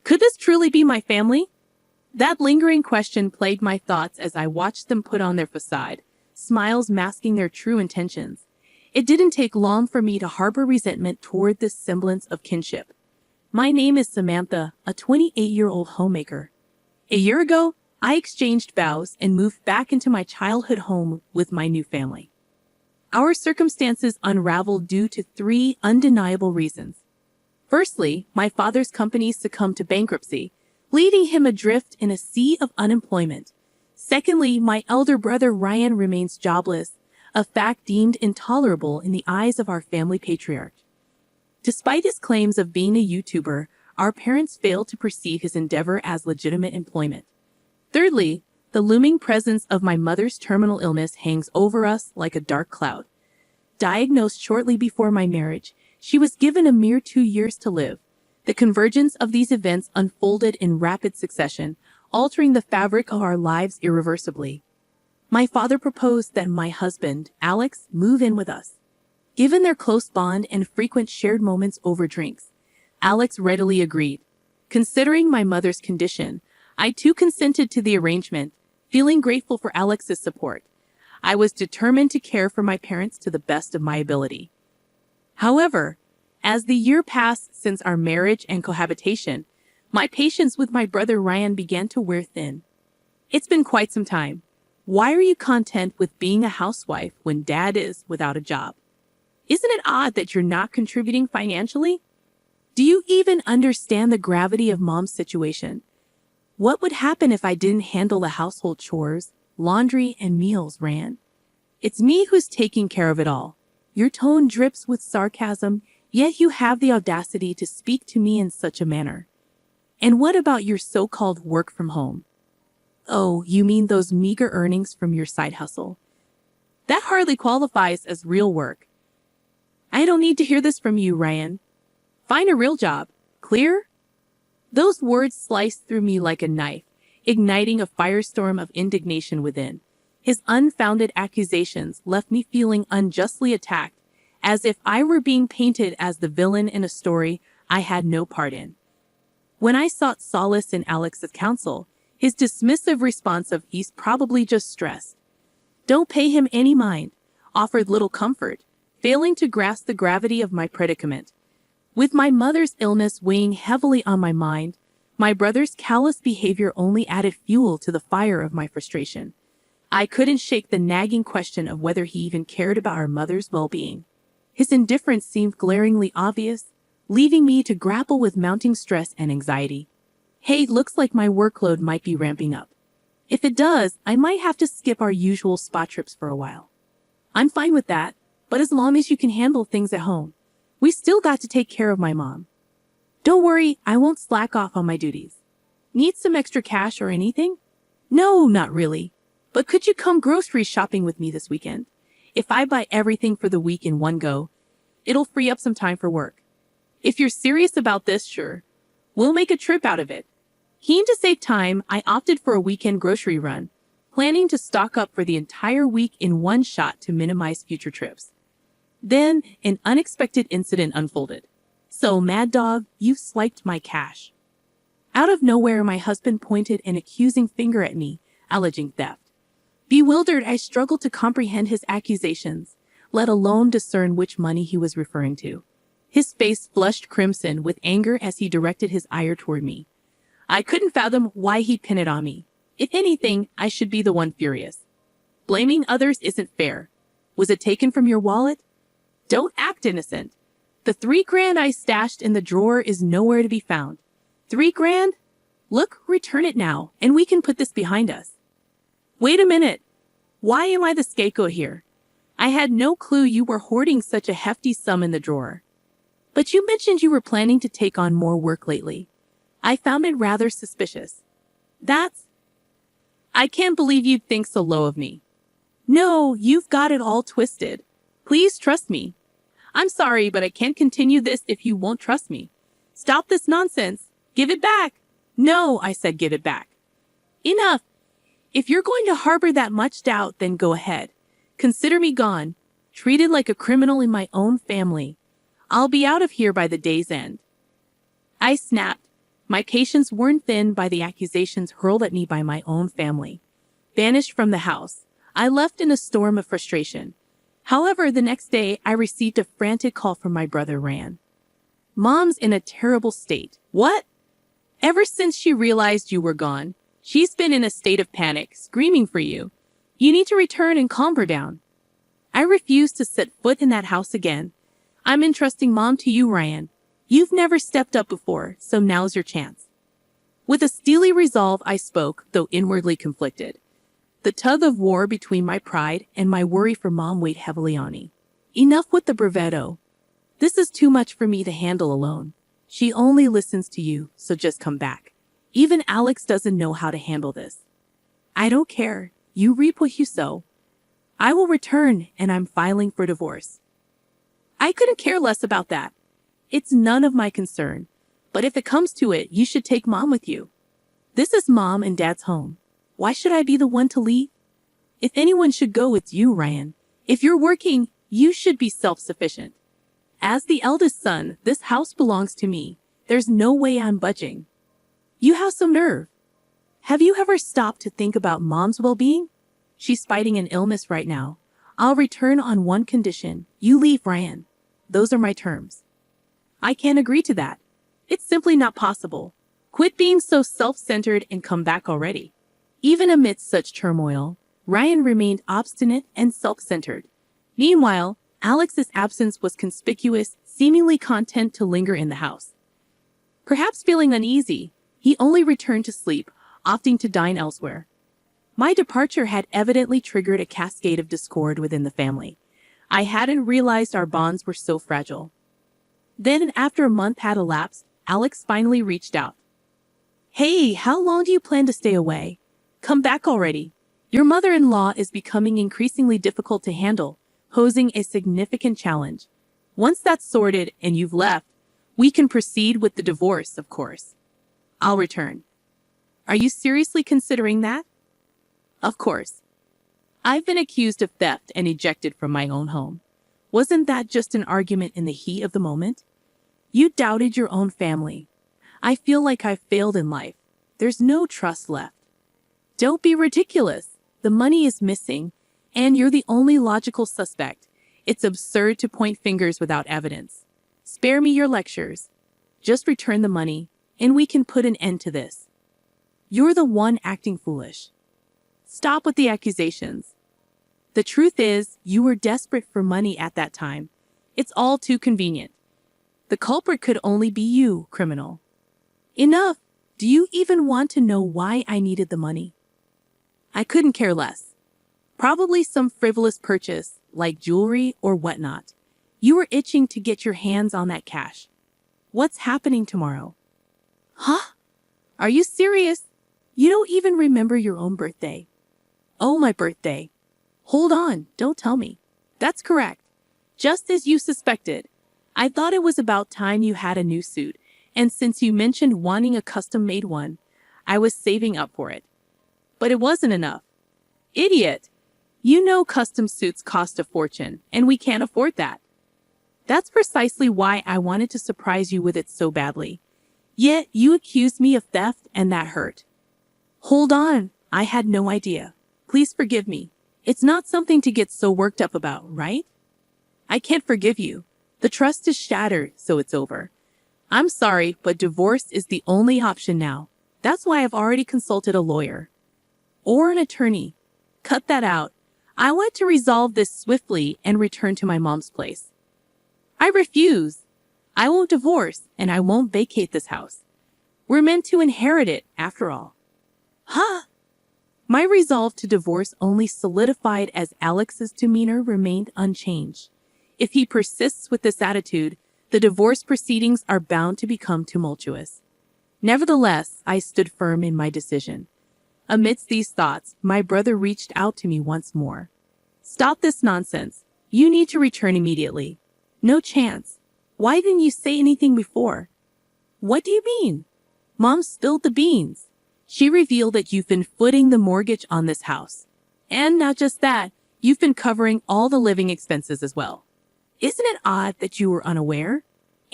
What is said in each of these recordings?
Could this truly be my family? That lingering question plagued my thoughts as I watched them put on their facade, smiles masking their true intentions. It didn't take long for me to harbor resentment toward this semblance of kinship. My name is Samantha, a 28-year-old homemaker. A year ago, I exchanged vows and moved back into my childhood home with my new family. Our circumstances unraveled due to three undeniable reasons. Firstly, my father's company succumbed to bankruptcy, leaving him adrift in a sea of unemployment. Secondly, my elder brother Ryan remains jobless, a fact deemed intolerable in the eyes of our family patriarch. Despite his claims of being a YouTuber, our parents failed to perceive his endeavor as legitimate employment. Thirdly, the looming presence of my mother's terminal illness hangs over us like a dark cloud. Diagnosed shortly before my marriage, she was given a mere 2 years to live. The convergence of these events unfolded in rapid succession, altering the fabric of our lives irreversibly. My father proposed that my husband, Alex, move in with us. Given their close bond and frequent shared moments over drinks, Alex readily agreed. Considering my mother's condition, I too consented to the arrangement, feeling grateful for Alex's support. I was determined to care for my parents to the best of my ability. However, as the year passed since our marriage and cohabitation, my patience with my brother Ryan began to wear thin. It's been quite some time. Why are you content with being a housewife when dad is without a job? Isn't it odd that you're not contributing financially? Do you even understand the gravity of mom's situation? What would happen if I didn't handle the household chores, laundry, and meals, Ryan? It's me who's taking care of it all. Your tone drips with sarcasm, yet you have the audacity to speak to me in such a manner. And what about your so-called work from home? Oh, you mean those meager earnings from your side hustle? That hardly qualifies as real work. I don't need to hear this from you, Ryan. Find a real job. Clear? Those words sliced through me like a knife, igniting a firestorm of indignation within. His unfounded accusations left me feeling unjustly attacked, as if I were being painted as the villain in a story I had no part in. When I sought solace in Alex's counsel, his dismissive response of "he's probably just stressed, don't pay him any mind," offered little comfort, failing to grasp the gravity of my predicament. With my mother's illness weighing heavily on my mind, my brother's callous behavior only added fuel to the fire of my frustration. I couldn't shake the nagging question of whether he even cared about our mother's well-being. His indifference seemed glaringly obvious, leaving me to grapple with mounting stress and anxiety. Hey, looks like my workload might be ramping up. If it does, I might have to skip our usual spa trips for a while. I'm fine with that, but as long as you can handle things at home. We still got to take care of my mom. Don't worry, I won't slack off on my duties. Need some extra cash or anything? No, not really. But could you come grocery shopping with me this weekend? If I buy everything for the week in one go, it'll free up some time for work. If you're serious about this, sure. We'll make a trip out of it. Keen to save time, I opted for a weekend grocery run, planning to stock up for the entire week in one shot to minimize future trips. Then, an unexpected incident unfolded. So, Mad Dog, you've swiped my cash. Out of nowhere, my husband pointed an accusing finger at me, alleging theft. Bewildered, I struggled to comprehend his accusations, let alone discern which money he was referring to. His face flushed crimson with anger as he directed his ire toward me. I couldn't fathom why he'd pin it on me. If anything, I should be the one furious. Blaming others isn't fair. Was it taken from your wallet? Don't act innocent. The $3,000 I stashed in the drawer is nowhere to be found. $3,000? Look, return it now, and we can put this behind us. Wait a minute. Why am I the scapegoat here? I had no clue you were hoarding such a hefty sum in the drawer. But you mentioned you were planning to take on more work lately. I found it rather suspicious. I can't believe you'd think so low of me. No, you've got it all twisted. Please trust me. I'm sorry, but I can't continue this if you won't trust me. Stop this nonsense. Give it back. No, I said give it back. Enough. If you're going to harbor that much doubt, then go ahead. Consider me gone, treated like a criminal in my own family. I'll be out of here by the day's end. I snapped, My patience worn thin by the accusations hurled at me by my own family. Banished from the house, I left in a storm of frustration. However, the next day, I received a frantic call from my brother Ryan. Mom's in a terrible state. What? Ever since she realized you were gone, she's been in a state of panic, screaming for you. You need to return and calm her down. I refuse to set foot in that house again. I'm entrusting Mom to you, Ryan. You've never stepped up before, so now's your chance. With a steely resolve, I spoke, though inwardly conflicted. The tug of war between my pride and my worry for Mom weighed heavily on me. Enough with the bravado. This is too much for me to handle alone. She only listens to you, so just come back. Even Alex doesn't know how to handle this. I don't care. You reap what you sow. I will return, and I'm filing for divorce. I couldn't care less about that. It's none of my concern. But if it comes to it, you should take Mom with you. This is Mom and Dad's home. Why should I be the one to leave? If anyone should go, it's you, Ryan. If you're working, you should be self-sufficient. As the eldest son, this house belongs to me. There's no way I'm budging. You have some nerve. Have you ever stopped to think about Mom's well-being? She's fighting an illness right now. I'll return on one condition. You leave, Ryan. Those are my terms. I can't agree to that. It's simply not possible. Quit being so self-centered and come back already. Even amidst such turmoil, Ryan remained obstinate and self-centered. Meanwhile, Alex's absence was conspicuous, seemingly content to linger in the house. Perhaps feeling uneasy, he only returned to sleep, opting to dine elsewhere. My departure had evidently triggered a cascade of discord within the family. I hadn't realized our bonds were so fragile. Then, after a month had elapsed, Alex finally reached out. Hey, how long do you plan to stay away? Come back already. Your mother-in-law is becoming increasingly difficult to handle, posing a significant challenge. Once that's sorted and you've left, we can proceed with the divorce, of course. I'll return. Are you seriously considering that? Of course. I've been accused of theft and ejected from my own home. Wasn't that just an argument in the heat of the moment? You doubted your own family. I feel like I've failed in life. There's no trust left. Don't be ridiculous. The money is missing, and you're the only logical suspect. It's absurd to point fingers without evidence. Spare me your lectures. Just return the money, and we can put an end to this. You're the one acting foolish. Stop with the accusations. The truth is, you were desperate for money at that time. It's all too convenient. The culprit could only be you, criminal. Enough! Do you even want to know why I needed the money? I couldn't care less. Probably some frivolous purchase, like jewelry or whatnot. You were itching to get your hands on that cash. What's happening tomorrow? Huh? Are you serious? You don't even remember your own birthday. Oh, my birthday. Hold on, don't tell me. That's correct. Just as you suspected. I thought it was about time you had a new suit, and since you mentioned wanting a custom-made one, I was saving up for it. But it wasn't enough. Idiot! You know custom suits cost a fortune, and we can't afford that. That's precisely why I wanted to surprise you with it so badly. Yet you accused me of theft, and that hurt. Hold on, I had no idea. Please forgive me. It's not something to get so worked up about, right? I can't forgive you. The trust is shattered, so it's over. I'm sorry, but divorce is the only option now. That's why I've already consulted a lawyer. Or an attorney. Cut that out. I want to resolve this swiftly and return to my mom's place. I refuse. I won't divorce, and I won't vacate this house. We're meant to inherit it, after all. Huh? My resolve to divorce only solidified as Alex's demeanor remained unchanged. If he persists with this attitude, the divorce proceedings are bound to become tumultuous. Nevertheless, I stood firm in my decision. Amidst these thoughts, my brother reached out to me once more. Stop this nonsense. You need to return immediately. No chance. Why didn't you say anything before? What do you mean? Mom spilled the beans. She revealed that you've been footing the mortgage on this house. And not just that, you've been covering all the living expenses as well. Isn't it odd that you were unaware?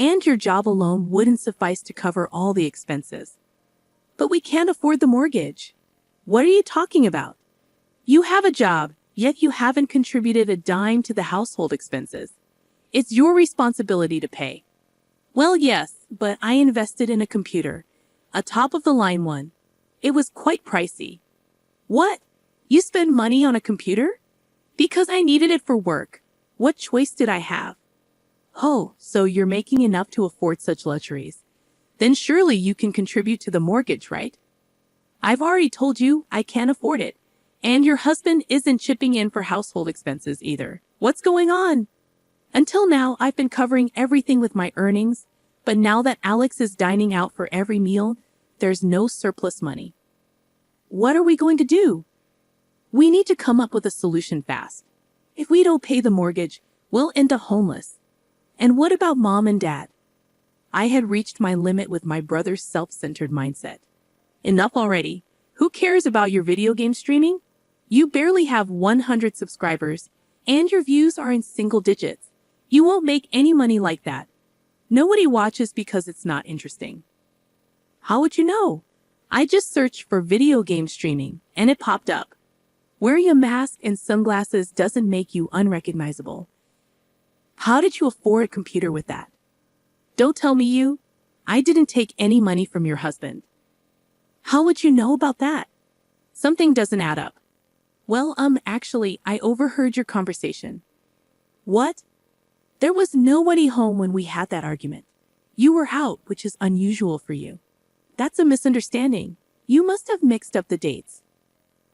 and your job alone wouldn't suffice to cover all the expenses. But we can't afford the mortgage. What are you talking about? You have a job, yet you haven't contributed a dime to the household expenses. It's your responsibility to pay. Well, yes, but I invested in a computer, a top-of-the-line one. It was quite pricey. What? You spend money on a computer? Because I needed it for work. What choice did I have? Oh, so you're making enough to afford such luxuries. Then surely you can contribute to the mortgage, right? I've already told you I can't afford it. And your husband isn't chipping in for household expenses either. What's going on? Until now, I've been covering everything with my earnings, but now that Alex is dining out for every meal, there's no surplus money. What are we going to do? We need to come up with a solution fast. If we don't pay the mortgage, we'll end up homeless. And what about Mom and Dad? I had reached my limit with my brother's self-centered mindset. Enough already. Who cares about your video game streaming? You barely have 100 subscribers, and your views are in single digits. You won't make any money like that. Nobody watches because it's not interesting. How would you know? I just searched for video game streaming, and it popped up. Wearing a mask and sunglasses doesn't make you unrecognizable. How did you afford a computer with that? Don't tell me you. I didn't take any money from your husband. How would you know about that? Something doesn't add up. Well, actually, I overheard your conversation. What? There was nobody home when we had that argument. You were out, which is unusual for you. That's a misunderstanding. You must have mixed up the dates.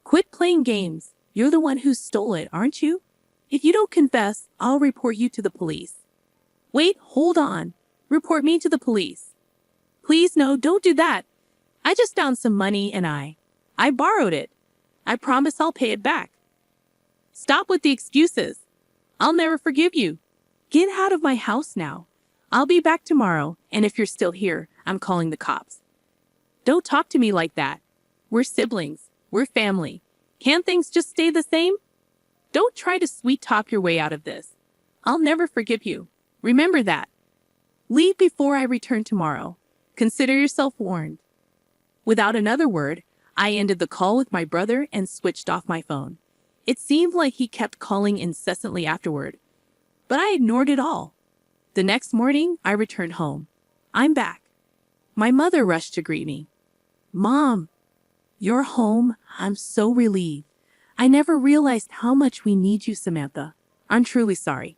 Quit playing games. You're the one who stole it, aren't you? If you don't confess, I'll report you to the police. Wait, hold on. Report me to the police. Please, no, don't do that. I just found some money and I borrowed it. I promise I'll pay it back. Stop with the excuses. I'll never forgive you. Get out of my house now. I'll be back tomorrow, and if you're still here, I'm calling the cops. Don't talk to me like that. We're siblings. We're family. Can't things just stay the same? Don't try to sweet-talk your way out of this. I'll never forgive you. Remember that. Leave before I return tomorrow. Consider yourself warned. Without another word, I ended the call with my brother and switched off my phone. It seemed like he kept calling incessantly afterward, but I ignored it all. The next morning, I returned home. I'm back. My mother rushed to greet me. Mom, you're home. I'm so relieved. I never realized how much we need you, Samantha. I'm truly sorry.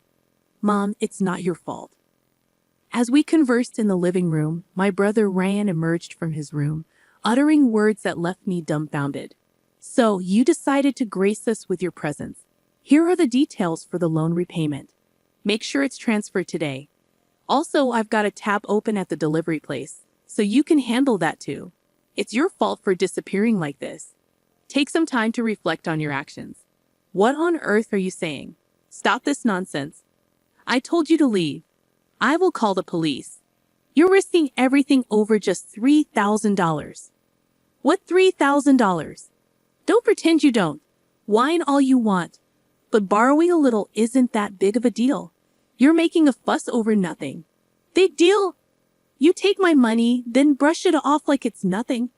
Mom, it's not your fault. As we conversed in the living room, my brother Ryan emerged from his room, uttering words that left me dumbfounded. So, you decided to grace us with your presence. Here are the details for the loan repayment. Make sure it's transferred today. Also, I've got a tab open at the delivery place, so you can handle that too. It's your fault for disappearing like this. Take some time to reflect on your actions. What on earth are you saying? Stop this nonsense. I told you to leave. I will call the police. You're risking everything over just $3,000. What $3,000? Don't pretend you don't. Whine all you want. But borrowing a little isn't that big of a deal. You're making a fuss over nothing. Big deal? You take my money, then brush it off like it's nothing.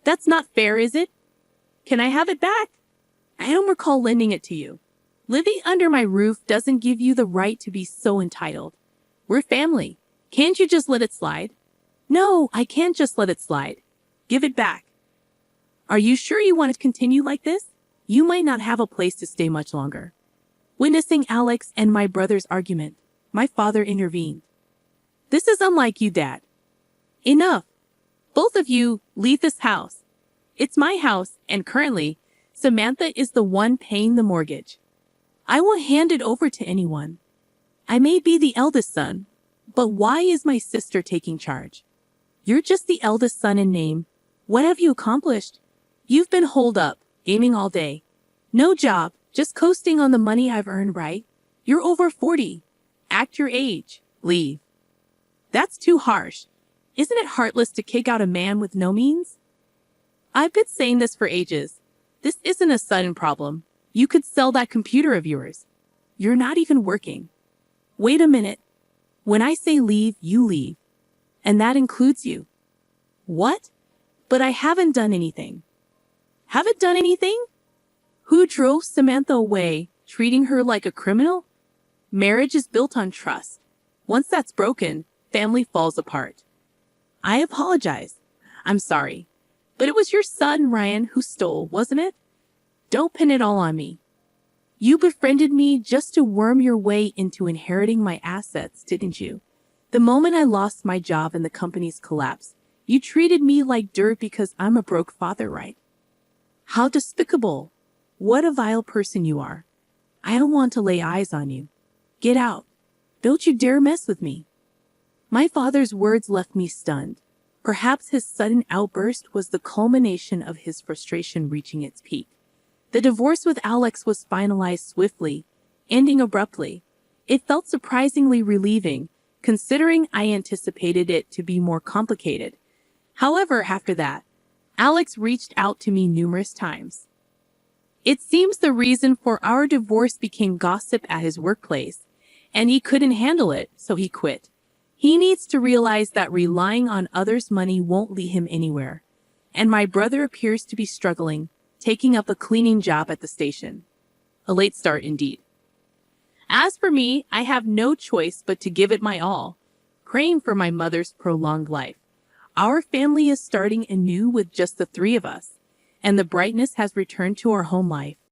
That's not fair, is it? Can I have it back? I don't recall lending it to you. Living under my roof doesn't give you the right to be so entitled. We're family. Can't you just let it slide? No, I can't just let it slide. Give it back. Are you sure you want to continue like this? You might not have a place to stay much longer. Witnessing Alex and my brother's argument, my father intervened. This is unlike you, Dad. Enough. Both of you, leave this house. It's my house, and currently, Samantha is the one paying the mortgage. I won't hand it over to anyone. I may be the eldest son, but why is my sister taking charge? You're just the eldest son in name. What have you accomplished? You've been holed up, gaming all day. No job, just coasting on the money I've earned, right? You're over 40. Act your age. Leave. That's too harsh. Isn't it heartless to kick out a man with no means? I've been saying this for ages. This isn't a sudden problem. You could sell that computer of yours. You're not even working. Wait a minute. When I say leave, you leave. And that includes you. What? But I haven't done anything. Haven't done anything? Who drove Samantha away, treating her like a criminal? Marriage is built on trust. Once that's broken, family falls apart. I apologize. I'm sorry. But it was your son, Ryan, who stole, wasn't it? Don't pin it all on me. You befriended me just to worm your way into inheriting my assets, didn't you? The moment I lost my job and the company's collapse, you treated me like dirt because I'm a broke father, right? How despicable. What a vile person you are. I don't want to lay eyes on you. Get out. Don't you dare mess with me. My father's words left me stunned. Perhaps his sudden outburst was the culmination of his frustration reaching its peak. The divorce with Alex was finalized swiftly, ending abruptly. It felt surprisingly relieving, considering I anticipated it to be more complicated. However, after that, Alex reached out to me numerous times. It seems the reason for our divorce became gossip at his workplace, and he couldn't handle it, so he quit. He needs to realize that relying on others' money won't lead him anywhere. And my brother appears to be struggling, taking up a cleaning job at the station. A late start indeed. As for me, I have no choice but to give it my all, praying for my mother's prolonged life. Our family is starting anew with just the three of us, and the brightness has returned to our home life.